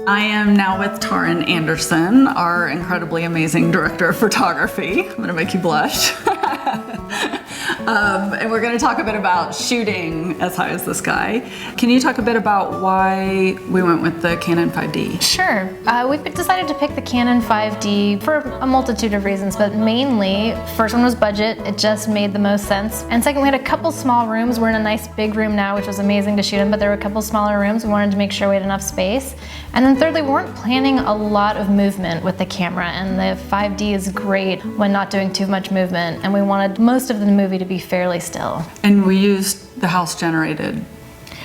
I am now with Tarin Anderson, our incredibly amazing director of photography. I'm gonna make you blush. And we're gonna talk a bit about shooting As High as the Sky. Can you talk a bit about why we went with the Canon 5D? Sure. We decided to pick the Canon 5D for a multitude of reasons, but mainly, first one was budget. It just made the most sense. And second, we had a couple small rooms. We're in a nice big room now, which was amazing to shoot in, but there were a couple smaller rooms. We wanted to make sure we had enough space. And then thirdly, we weren't planning a lot of movement with the camera, and the 5D is great when not doing too much movement, and we wanted most of the movie to be fairly still. And we used the house-generated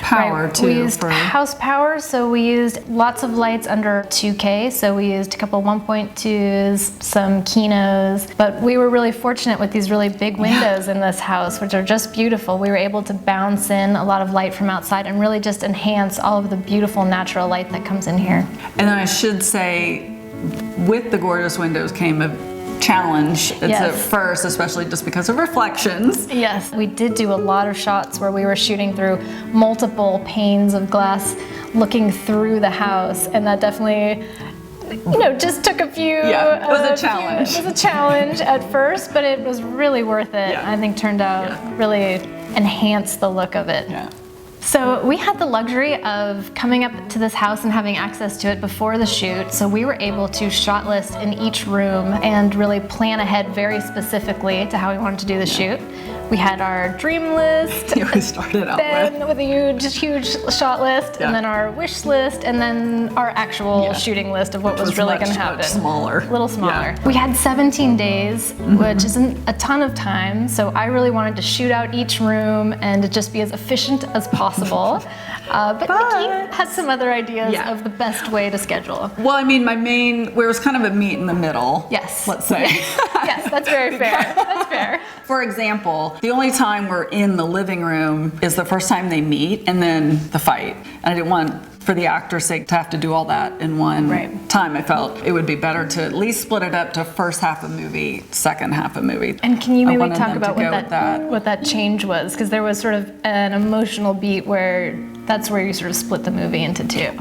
power too. We used house power, so we used lots of lights under 2K, so we used a couple 1.2s, some Kinos, but we were really fortunate with these really big windows in this house, which are just beautiful. We were able to bounce in a lot of light from outside and really just enhance all of the beautiful natural light that comes in here. And then I should say, with the gorgeous windows came a challenge at first, especially just because of reflections. Yes, we did do a lot of shots where we were shooting through multiple panes of glass looking through the house, and that definitely just took a few. Yeah, it was a challenge. It was a challenge at first, but it was really worth it. Yeah. I think turned out really enhanced the look of it. Yeah. So we had the luxury of coming up to this house and having access to it before the shoot, so we were able to shot list in each room and really plan ahead very specifically to how we wanted to do the shoot. We had our dream list. We started out with a huge shot list, and then our wish list, and then our actual shooting list of what was really going to happen. Much smaller. A little smaller. Yeah. We had 17 days, which isn't a ton of time, so I really wanted to shoot out each room and to just be as efficient as possible. But Nikki had some other ideas of the best way to schedule. Well, I mean, where it was kind of a meet in the middle. Yes. Let's say. Yes, that's very fair. That's fair. For example, the only time we're in the living room is the first time they meet and then the fight. And I didn't want, for the actor's sake, to have to do all that in one time. I felt it would be better to at least split it up to first half of movie, second half of movie. And can you maybe talk about what that change was? Because there was sort of an emotional beat where that's where you sort of split the movie into two.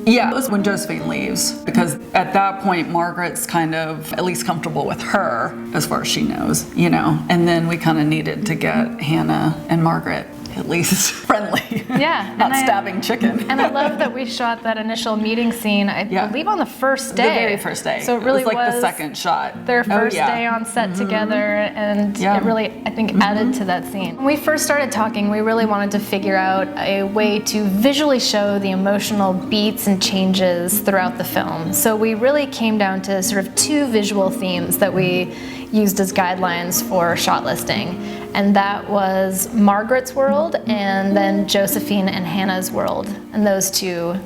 Yeah, it was when Josephine leaves, because at that point Margaret's kind of at least comfortable with her as far as she knows, and then we kind of needed to get Hannah and Margaret at least friendly. Yeah. Not stabbing chicken. And I love that we shot that initial meeting scene, I believe on the first day. The very first day. So it really was like the second shot. Their first day on set together, and it really, I think, added to that scene. When we first started talking, we really wanted to figure out a way to visually show the emotional beats and changes throughout the film. So we really came down to sort of two visual themes that we used as guidelines for shot listing, and that was Margaret's world and then Josephine and Hannah's world, and those two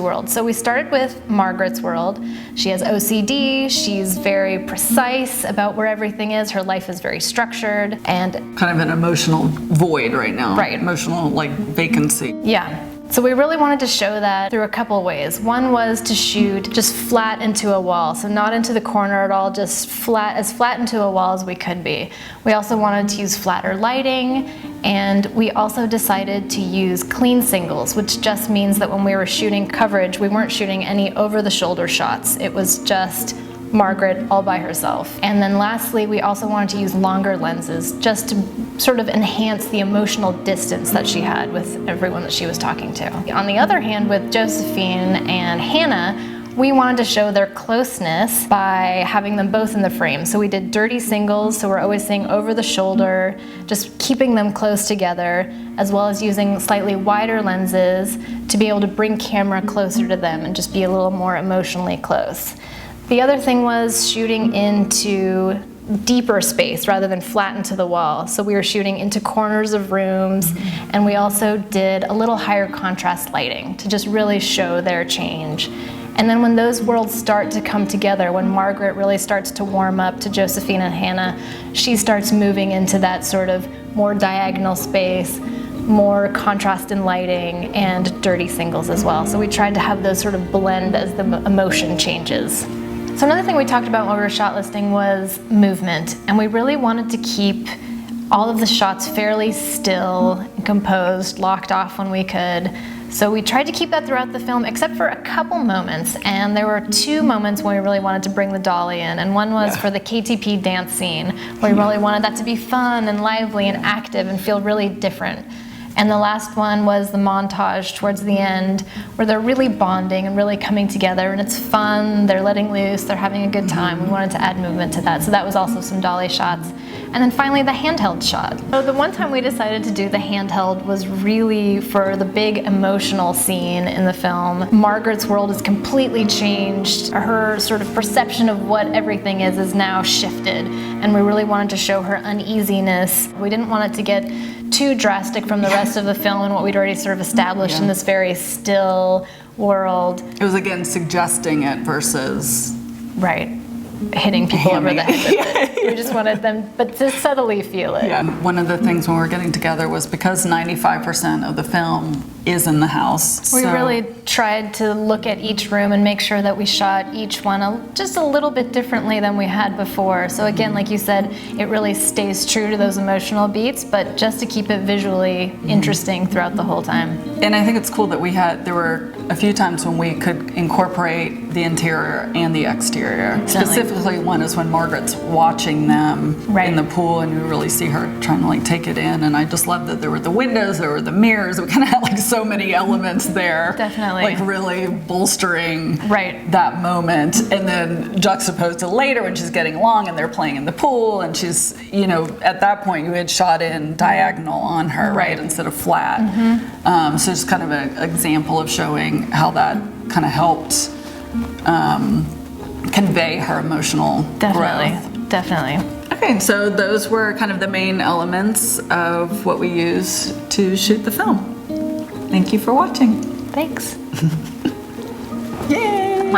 worlds. So we started with Margaret's world. She has OCD, she's very precise about where everything is, her life is very structured, and kind of an emotional void right now. Right. Emotional vacancy. Yeah. So we really wanted to show that through a couple ways. One was to shoot just flat into a wall, so not into the corner at all, just as flat into a wall as we could be. We also wanted to use flatter lighting, and we also decided to use clean singles, which just means that when we were shooting coverage, we weren't shooting any over-the-shoulder shots. It was just Margaret all by herself. And then lastly, we also wanted to use longer lenses just to sort of enhance the emotional distance that she had with everyone that she was talking to. On the other hand, with Josephine and Hannah, we wanted to show their closeness by having them both in the frame. So we did dirty singles, so we're always seeing over the shoulder, just keeping them close together, as well as using slightly wider lenses to be able to bring camera closer to them and just be a little more emotionally close. The other thing was shooting into deeper space rather than flat into the wall. So we were shooting into corners of rooms, and we also did a little higher contrast lighting to just really show their change. And then when those worlds start to come together, when Margaret really starts to warm up to Josephine and Hannah, she starts moving into that sort of more diagonal space, more contrast in lighting, and dirty singles as well. So we tried to have those sort of blend as the emotion changes. So another thing we talked about when we were shot listing was movement, and we really wanted to keep all of the shots fairly still and composed, locked off when we could, So we tried to keep that throughout the film, except for a couple moments. And there were 2 moments when we really wanted to bring the dolly in. And one was for the KTP dance scene, where we really wanted that to be fun and lively and active and feel really different. And the last one was the montage towards the end, where they're really bonding and really coming together, and it's fun, they're letting loose, they're having a good time. We wanted to add movement to that, so that was also some dolly shots. And then finally the handheld shot. So the one time we decided to do the handheld was really for the big emotional scene in the film. Margaret's world has completely changed. Her sort of perception of what everything is now shifted, and we really wanted to show her uneasiness. We didn't want it to get too drastic from the rest of the film and what we'd already sort of established in this very still world. It was again suggesting it versus hitting people over the head with it. We just wanted them, but to subtly feel it. Yeah. One of the things when we were getting together was because 95% of the film is in the house. We really tried to look at each room and make sure that we shot each one just a little bit differently than we had before. So again, like you said, it really stays true to those emotional beats, but just to keep it visually interesting throughout the whole time. And I think it's cool that there were a few times when we could incorporate the interior and the exterior. Specifically, one is when Margaret's watching them in the pool, and you really see her trying to like take it in. And I just love that there were the windows, there were the mirrors. We kind of had like so many elements there. Definitely. Like really bolstering that moment. And then juxtaposed to later when she's getting along and they're playing in the pool, and she's, at that point you had shot in diagonal on her, instead of flat. So just kind of an example of showing how that kind of helped convey her emotional growth. Definitely. Okay, so those were kind of the main elements of what we used to shoot the film. Thank you for watching. Thanks. Yay!